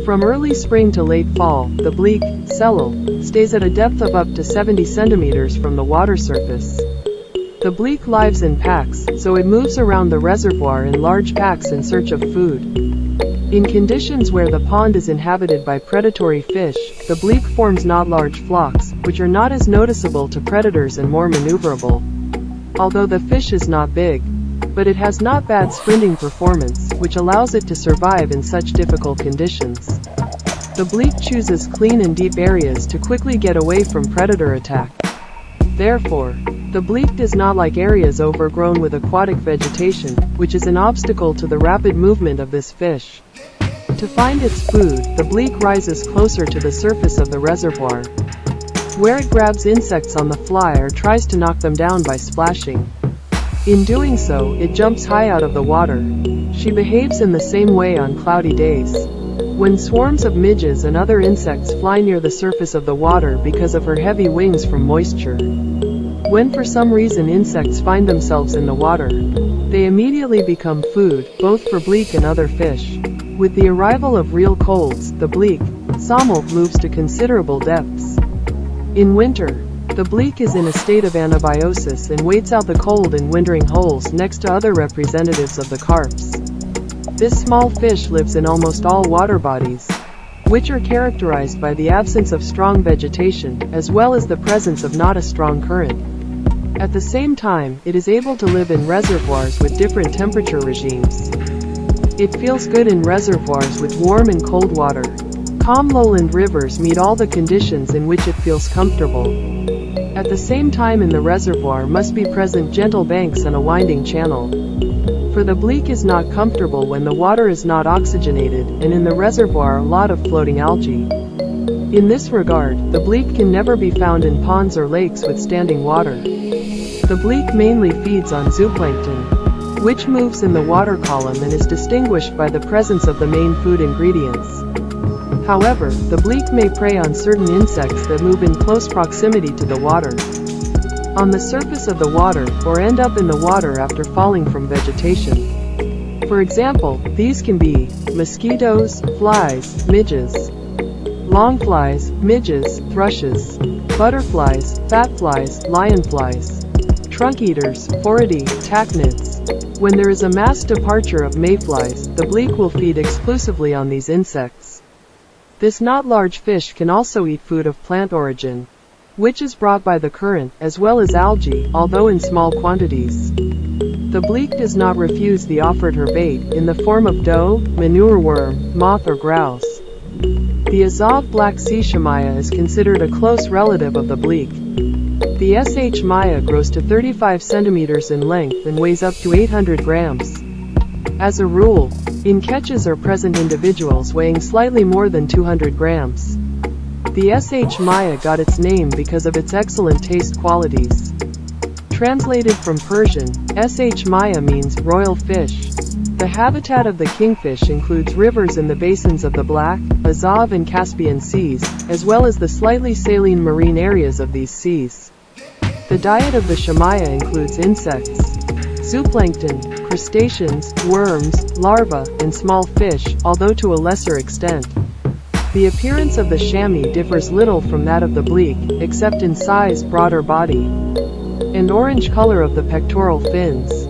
From early spring to late fall, the bleak, selyl, stays at a depth of up to 70 centimeters from the water surface. The bleak lives in packs, so it moves around the reservoir in large packs in search of food. In conditions where the pond is inhabited by predatory fish, the bleak forms not large flocks, which are not as noticeable to predators and more maneuverable. Although the fish is not big, but it has not bad sprinting performance, which allows it to survive in such difficult conditions. The bleak chooses clean and deep areas to quickly get away from predator attack. Therefore, the bleak does not like areas overgrown with aquatic vegetation, which is an obstacle to the rapid movement of this fish. To find its food, the bleak rises closer to the surface of the reservoir, where it grabs insects on the fly or tries to knock them down by splashing. In doing so, it jumps high out of the water. She behaves in the same way on cloudy days, when swarms of midges and other insects fly near the surface of the water because of her heavy wings from moisture. When for some reason insects find themselves in the water, they immediately become food, both for bleak and other fish. With the arrival of real colds, the bleak, samel, moves to considerable depths. In winter, the bleak is in a state of anabiosis and waits out the cold in wintering holes next to other representatives of the carps. This small fish lives in almost all water bodies, which are characterized by the absence of strong vegetation, as well as the presence of not a strong current. At the same time, it is able to live in reservoirs with different temperature regimes. It feels good in reservoirs with warm and cold water. Calm lowland rivers meet all the conditions in which it feels comfortable. At the same time, in the reservoir must be present gentle banks and a winding channel. For the bleak is not comfortable when the water is not oxygenated, and in the reservoir a lot of floating algae. In this regard, the bleak can never be found in ponds or lakes with standing water. The bleak mainly feeds on zooplankton, which moves in the water column and is distinguished by the presence of the main food ingredients. However, the bleak may prey on certain insects that move in close proximity to the water, on the surface of the water, or end up in the water after falling from vegetation. For example, these can be mosquitoes, flies, midges, longflies, midges, thrushes, butterflies, fatflies, lionflies, trunk eaters, phoridae, tachynids. When there is a mass departure of mayflies, the bleak will feed exclusively on these insects. This not large fish can also eat food of plant origin, which is brought by the current, as well as algae, although in small quantities. The bleak does not refuse the offered her bait, in the form of dough, manure worm, moth or grouse. The Azov black sea shamaya is considered a close relative of the bleak. The sh maya grows to 35 centimeters in length and weighs up to 800 grams. As a rule, in catches are present individuals weighing slightly more than 200 grams. The sh maya got its name because of its excellent taste qualities. Translated from Persian, sh maya means royal fish. The habitat of the kingfish includes rivers in the basins of the Black, Azov and Caspian seas, as well as the slightly saline marine areas of these seas. The diet of the shamaya includes insects, zooplankton, crustaceans, worms, larvae, and small fish, although to a lesser extent. The appearance of the chamois differs little from that of the bleak, except in size, broader body, and orange color of the pectoral fins.